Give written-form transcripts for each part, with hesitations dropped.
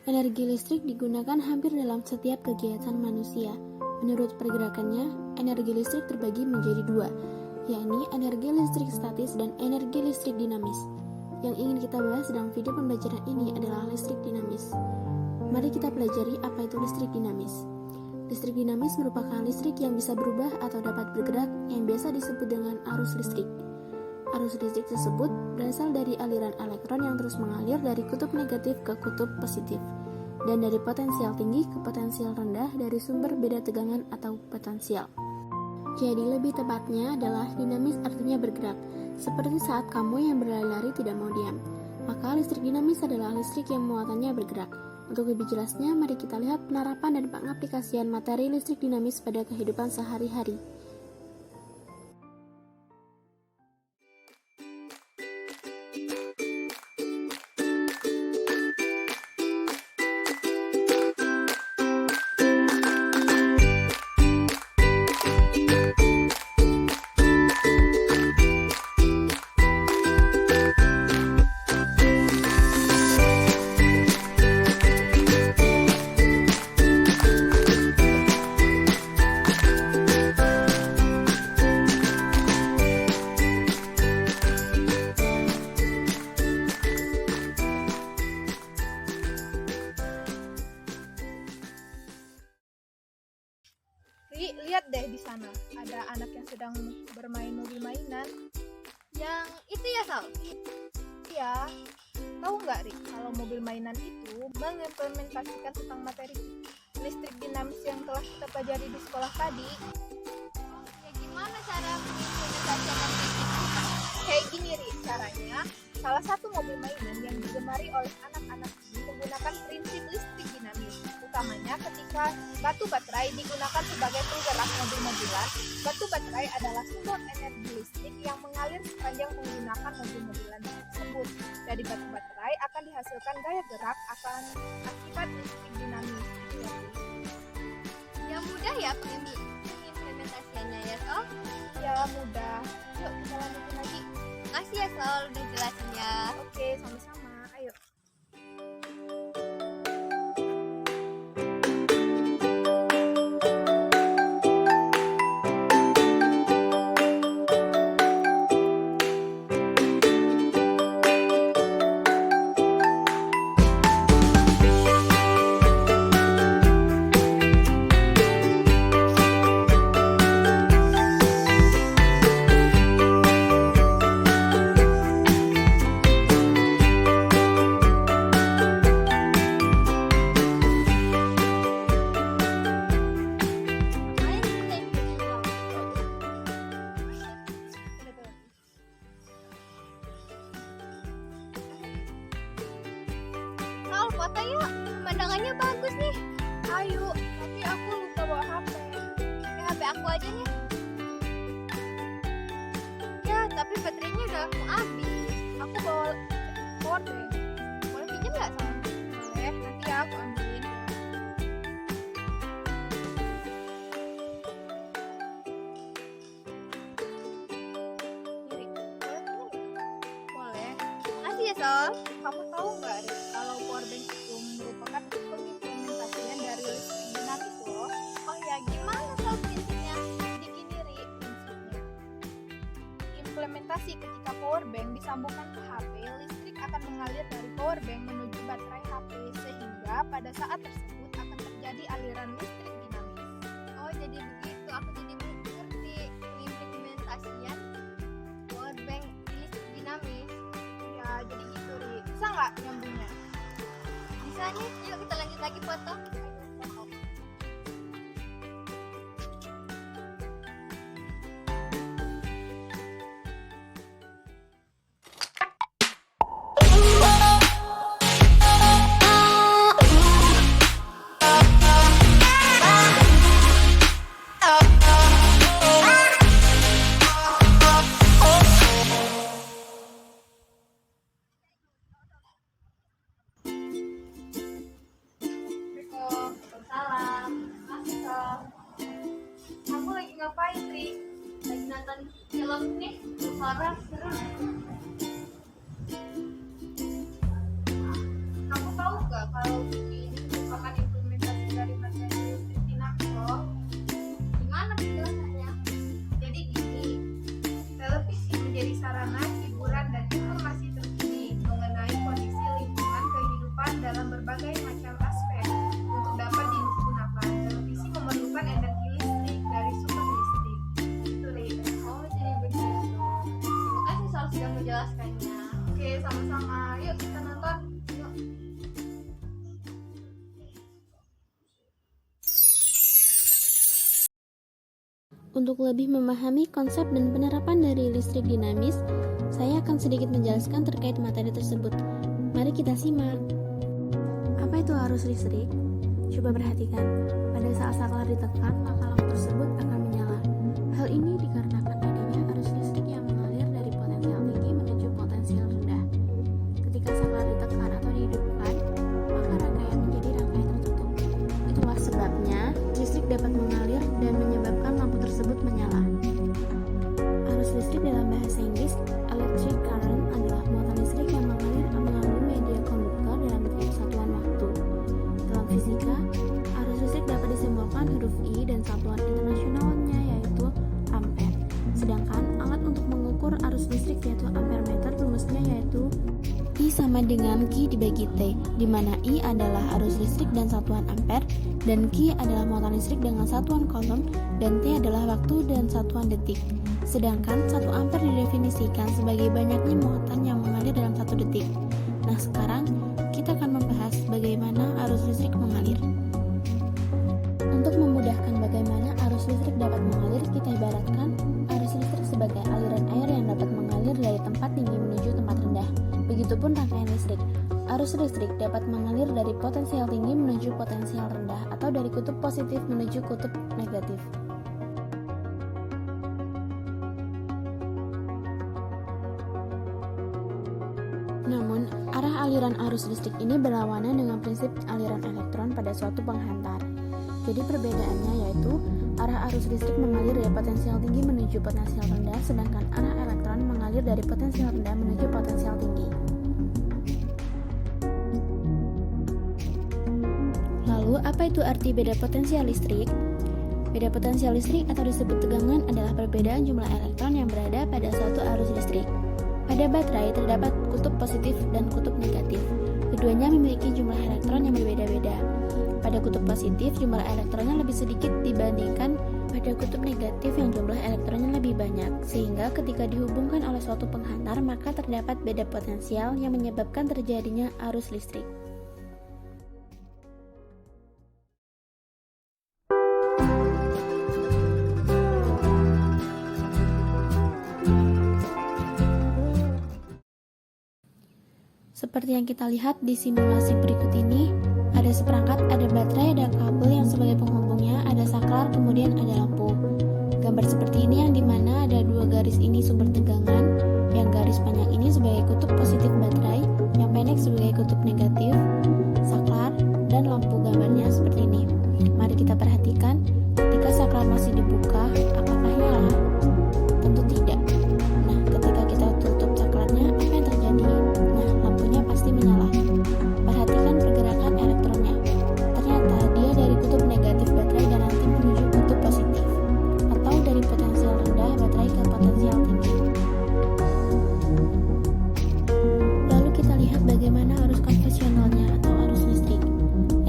Energi listrik digunakan hampir dalam setiap kegiatan manusia. Menurut pergerakannya, energi listrik terbagi menjadi dua, yakni energi listrik statis dan energi listrik dinamis. Yang ingin kita bahas dalam video pembelajaran ini adalah listrik dinamis. Mari kita pelajari apa itu listrik dinamis. Listrik dinamis merupakan listrik yang bisa berubah atau dapat bergerak yang biasa disebut dengan arus listrik. Arus listrik tersebut berasal dari aliran elektron yang terus mengalir dari kutub negatif ke kutub positif, dan dari potensial tinggi ke potensial rendah dari sumber beda tegangan atau potensial. Jadi lebih tepatnya adalah dinamis artinya bergerak, seperti saat kamu yang berlari-lari tidak mau diam. Maka listrik dinamis adalah listrik yang muatannya bergerak. Untuk lebih jelasnya, mari kita lihat penerapan dan pengaplikasian materi listrik dinamis pada kehidupan sehari-hari. Lihat deh di sana, ada anak yang sedang bermain mobil mainan. Yang itu ya, Sal? Iya, tahu nggak, Ri, kalau mobil mainan itu mengimplementasikan tentang materi listrik dinamis yang telah kita pelajari di sekolah tadi. Ya gimana cara mengimplementasikan itu? Kayak gini, Ri, caranya. Salah satu mobil mainan yang digemari oleh anak-anak ini menggunakan prinsip listrik dinamis. Utamanya ketika batu baterai digunakan sebagai penggerak mobil-mobilan. Batu baterai adalah sumber energi listrik yang mengalir sepanjang menggunakan mobil-mobilan tersebut. Dari batu baterai akan dihasilkan gaya gerak akan akibat listrik dinamis. Ya mudah ya pengimplementasiannya ya, Sol? Ya mudah. Yuk kita lanjutin lagi. Makasih ya, Sol, udah jelasinnya. Oke, sama-sama. Ayo. Foto yuk, pemandangannya bagus nih. Ayo, tapi aku lupa bawa HP. Pakai HP aku aja nih. Ya, tapi baterainya udah mau habis. Aku bawa powerbank. Boleh pinjam nggak, Sol? Boleh, nanti ya aku ambilin. Boleh pinjam nggak? Boleh. Makasih ya, Sol. Kamu tahu nggak, Rik, kalau powerbank itu merupakan pengimplementasian dari listrik dinamis loh. Oh ya, gimana Sol prinsipnya? Jadi gini, Rik, prinsipnya. Implementasi ketika powerbank disambungkan ke HP, listrik akan mengalir dari powerbank menuju baterai HP sehingga pada saat tersebut akan terjadi aliran listrik dinamis. Oh, jadi begitu. Aku jadi mengerti pengimplementasian powerbank listrik dinamis. Ya, jadi gitu, Rik. Bisa nggak nyambungnya? Bisa nih, yuk kita lanjut lagi foto. Ngapain, Ri? Lagi nonton film nih, horor seru. Kamu tahu nggak kalau di Untuk lebih memahami konsep dan penerapan dari listrik dinamis, saya akan sedikit menjelaskan terkait materi tersebut. Mari kita simak. Apa itu arus listrik? Coba perhatikan, pada saat saklar ditekan, maka lampu tersebut akan menyala. Hal ini dikarenakan adanya arus listrik yang mengalir dari potensial tinggi menuju potensial rendah. Ketika saklar ditekan atau dihidupkan, maka rangkaian menjadi rangkaian tertutup. Itulah sebabnya listrik dapat mengalir dan menyebabkan lampu tersebut menyala. Arus listrik dalam bahasa Inggris, electric current, adalah muatan listrik yang mengalir melalui media konduktor dalam tiap satuan waktu. Dalam fisika, arus listrik dapat disimbolkan huruf I dan satuan internasionalnya yaitu ampere. Sedangkan alat untuk mengukur arus listrik yaitu ampermeter, rumusnya yaitu I sama dengan Q dibagi T, di mana I adalah arus listrik dan satuan ampere, dan Q adalah muatan listrik dengan satuan coulomb, dan T adalah waktu dan satuan detik. Sedangkan 1 ampere didefinisikan sebagai banyaknya muatan yang mengalir dalam 1 detik. Nah, sekarang kita akan membahas bagaimana arus listrik mengalir. Untuk memudahkan bagaimana arus listrik dapat mengalir, kita ibaratkan arus listrik sebagai aliran air yang dapat mengalir dari tempat tinggi menuju tempat rendah. Begitupun rangkaian listrik. Arus listrik dapat mengalir dari potensial tinggi menuju potensial rendah atau dari kutub positif menuju kutub negatif. Namun, arah aliran arus listrik ini berlawanan dengan prinsip aliran elektron pada suatu penghantar. Jadi perbedaannya yaitu arah arus listrik mengalir dari potensial tinggi menuju potensial rendah, sedangkan arah elektron mengalir dari potensial rendah menuju potensial tinggi. Lalu, apa itu arti beda potensial listrik? Beda potensial listrik atau disebut tegangan adalah perbedaan jumlah elektron yang berada pada suatu arus listrik. Pada baterai terdapat kutub positif dan kutub negatif. Keduanya memiliki jumlah elektron yang berbeda-beda. Pada kutub positif, jumlah elektronnya lebih sedikit dibandingkan pada kutub negatif yang jumlah elektronnya lebih banyak, sehingga ketika dihubungkan oleh suatu penghantar, maka terdapat beda potensial yang menyebabkan terjadinya arus listrik. Seperti yang kita lihat di simulasi berikut ini, ada seperangkat, ada baterai, ada kabel yang sebagai penghubungnya, ada saklar, kemudian ada lampu. Gambar seperti ini yang dimana ada 2 garis ini sumber tegangan, yang garis panjang ini sebagai kutub positif baterai, yang pendek sebagai kutub negatif, saklar, dan lampu gambarnya seperti ini. Mari kita perhatikan, ketika saklar masih dibuka, apakah nyala? Tentu tidak. Nah, ketika kita tutup saklarnya, apa yang terjadi? Nah, lampunya pasti menyala. Perhatikan pergerakan elektronnya. Ternyata dia dari kutub negatif baterai dan nanti menuju kutub positif, atau dari potensial rendah baterai ke potensial tinggi. Lalu kita lihat bagaimana arus konvensionalnya atau arus listrik.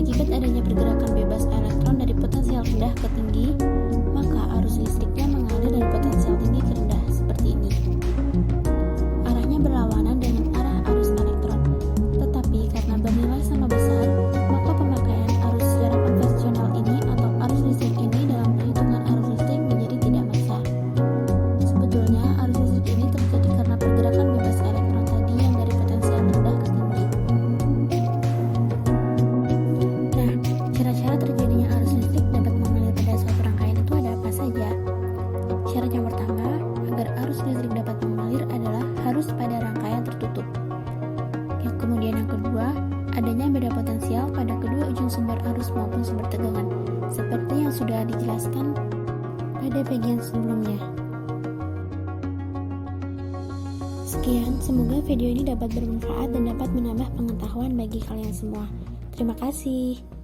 Akibat adanya pergerakan bebas elektron dari potensial rendah ke tinggi, maka arus listriknya mengalir dari potensial tinggi ke rendah seperti ini. Arahnya berlawanan dengan arah arus elektron, tetapi karena bernilai sama besar, maka pemakaian arus secara konvensional ini atau arus listrik ini dalam perhitungan arus listrik menjadi tidak masalah. Sebetulnya arus listrik ini terjadi karena pergerakan bebas elektron tadi yang dari potensial rendah ke tinggi. Nah, cara-cara terjadinya arus listrik dapat mengalir pada suatu rangkaian itu ada apa saja? Syarat yang pertama, agar arus listrik dapat mengalir adalah harus pada rangkaian tertutup. Kemudian yang kedua, adanya beda potensial pada kedua ujung sumber arus maupun sumber tegangan, seperti yang sudah dijelaskan pada bagian sebelumnya. Sekian, semoga video ini dapat bermanfaat dan dapat menambah pengetahuan bagi kalian semua. Terima kasih.